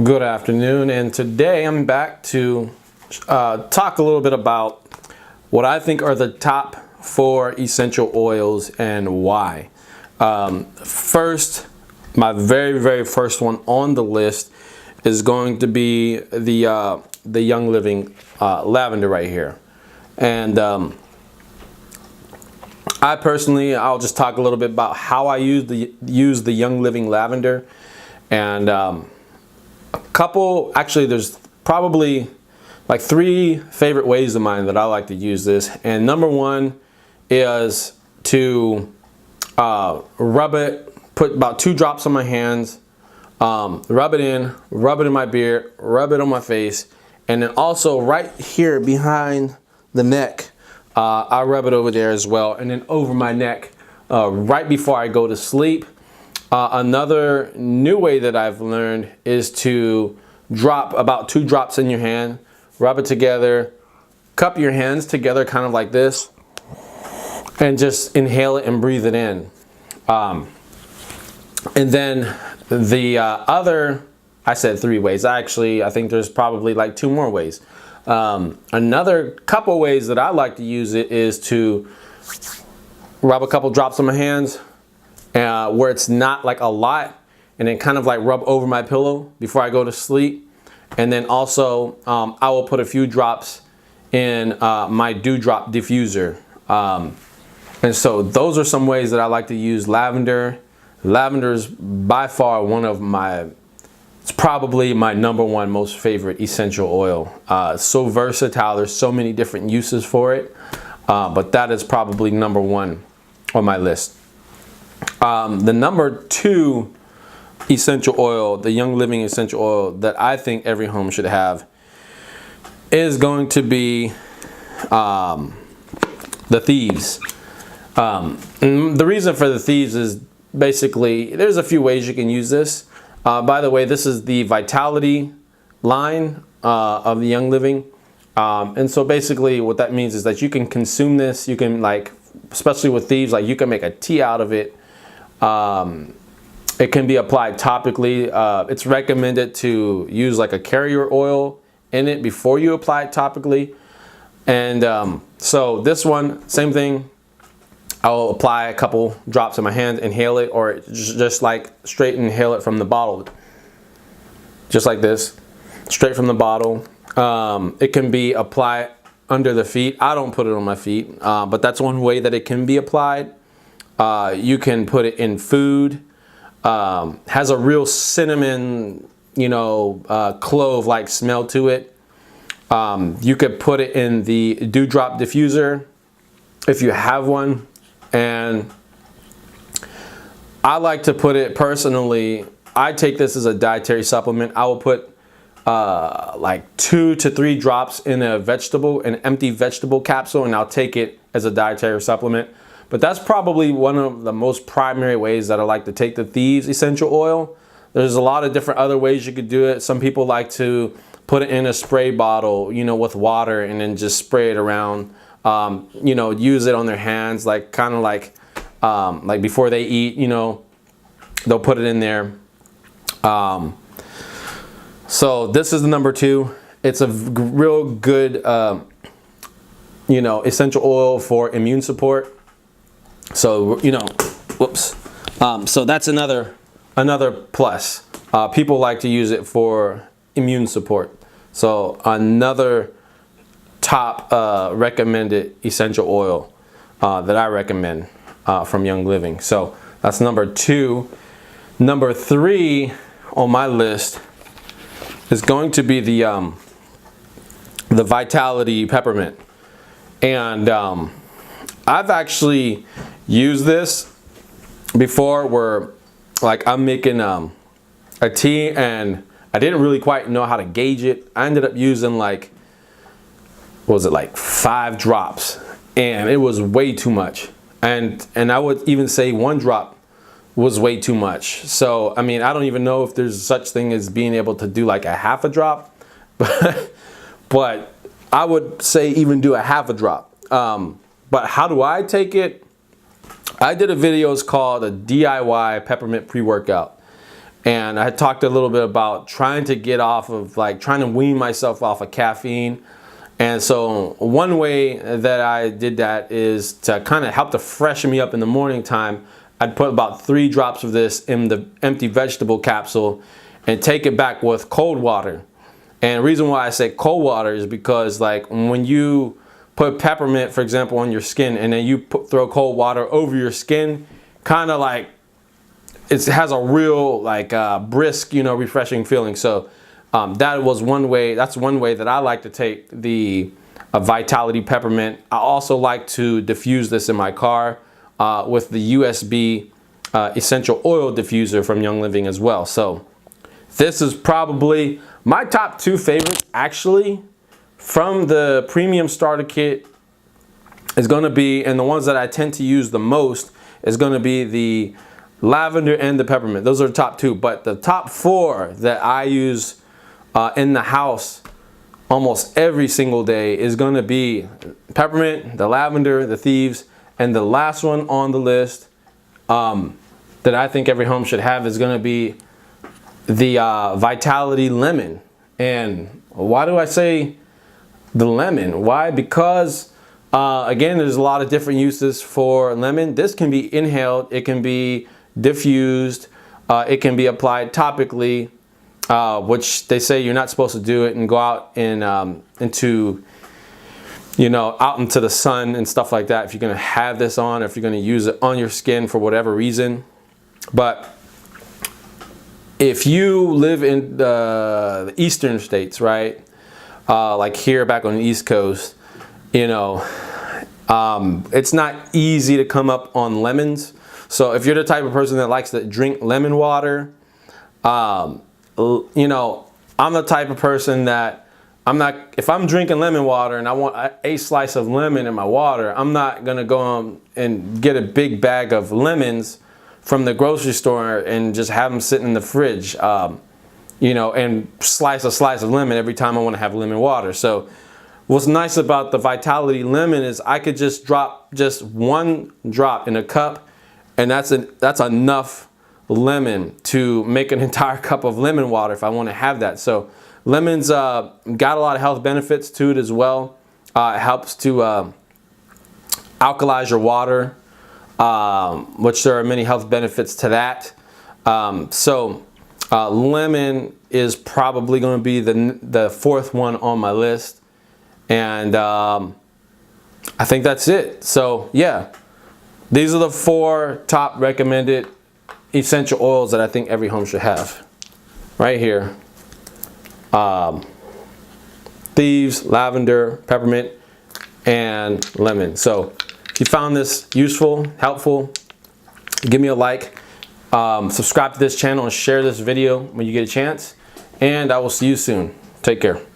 Good afternoon, and today I'm back to talk a little bit about what I think are the top 4 essential oils and why. First, my very first one on the list is going to be the Young Living lavender right here. And I personally, I'll just talk a little bit about how I use the Young Living lavender, and actually there's probably like 3 favorite ways of mine that I like to use this. And number 1 is to rub it, put about 2 drops on my hands, rub it in my beard, rub it on my face, and then also right here behind the neck, I rub it over there as well, and then over my neck right before I go to sleep. Another new way that I've learned is to drop about 2 drops in your hand, rub it together, cup your hands together kind of like this, and just inhale it and breathe it in. And then the other, I said 3 ways. I think there's probably like 2 more ways. Another couple ways that I like to use it is to rub a couple drops on my hands, where it's not like a lot, and then kind of like rub over my pillow before I go to sleep. And then also I will put a few drops in my dewdrop diffuser. And so those are some ways that I like to use lavender. Lavender is by far it's probably my number 1 most favorite essential oil. It's so versatile, there's so many different uses for it, but that is probably number 1 on my list. The number 2 essential oil, the Young Living essential oil that I think every home should have, is going to be the Thieves. And the reason for the Thieves is basically there's a few ways you can use this. By the way, this is the Vitality line of the Young Living. And so basically what that means is that you can consume this. You can, like, especially with Thieves, like you can make a tea out of it. It can be applied topically. It's recommended to use like a carrier oil in it before you apply it topically. And so this one, same thing. I'll apply a couple drops in my hand, inhale it, or just like straight inhale it from the bottle. Just like this, straight from the bottle. It can be applied under the feet. I don't put it on my feet, but that's one way that it can be applied. You can put it in food. Has a real cinnamon, clove-like smell to it. You could put it in the dewdrop diffuser if you have one. And I like to put it personally, I take this as a dietary supplement. I will put like 2 to 3 drops in an empty vegetable capsule, and I'll take it as a dietary supplement. But that's probably one of the most primary ways that I like to take the Thieves essential oil. There's a lot of different other ways you could do it. Some people like to put it in a spray bottle, with water, and then just spray it around. Use it on their hands, like kind of like before they eat, they'll put it in there. So this is the number 2. It's a real good, essential oil for immune support. So, whoops. So that's another plus. People like to use it for immune support. So another top recommended essential oil that I recommend from Young Living. So that's number 2. Number 3 on my list is going to be the Vitality peppermint. And I've actually used this before, where like I'm making a tea and I didn't really quite know how to gauge it. I ended up using like, what was it, like 5 drops, and it was way too much. And I would even say 1 drop was way too much. So I mean, I don't even know if there's such thing as being able to do like a half a drop, but I would say even do a half a drop. But how do I take it? I did a video, it's called a DIY peppermint pre-workout. And I had talked a little bit about trying to get off of, like, trying to wean myself off of caffeine. And so one way that I did that is to kind of help to freshen me up in the morning time. I'd put about 3 drops of this in the empty vegetable capsule and take it back with cold water. And the reason why I say cold water is because, like, when you put peppermint, for example, on your skin, and then you throw cold water over your skin, kind of like, it has a real, like, brisk, you know, refreshing feeling. So that was one way. That's one way that I like to take the Vitality Peppermint. I also like to diffuse this in my car with the USB essential oil diffuser from Young Living as well. So this is probably my top 2 favorites, actually, from the premium starter kit. Is going to be, and the ones that I tend to use the most is going to be the lavender and the peppermint. Those are the top 2, but the top 4 that I use in the house almost every single day is going to be peppermint, the lavender, the thieves, and the last one on the list that I think every home should have is going to be the Vitality Lemon. And why do I say the lemon? Why? Because again, there's a lot of different uses for lemon. This can be inhaled, it can be diffused, it can be applied topically, which they say you're not supposed to do it and go out and into, you know, out into the sun and stuff like that if you're going to have this on, or if you're going to use it on your skin for whatever reason. But if you live in the eastern states, right, like here back on the East Coast, you know, it's not easy to come up on lemons. So if you're the type of person that likes to drink lemon water, you know, I'm the type of person that if I'm drinking lemon water and I want a slice of lemon in my water, I'm not gonna go and get a big bag of lemons from the grocery store and just have them sitting in the fridge, you know, and slice a slice of lemon every time I want to have lemon water. So what's nice about the Vitality Lemon is I could just drop just 1 drop in a cup, and that's enough lemon to make an entire cup of lemon water if I want to have that. So lemons got a lot of health benefits to it as well. It helps to alkalize your water, which there are many health benefits to that. So lemon is probably going to be the 4th one on my list. And I think that's it. So yeah, these are the 4 top recommended essential oils that I think every home should have. Right here. Thieves, lavender, peppermint, and lemon. So if you found this useful, helpful, give me a like, subscribe to this channel, and share this video when you get a chance. And I will see you soon. Take care.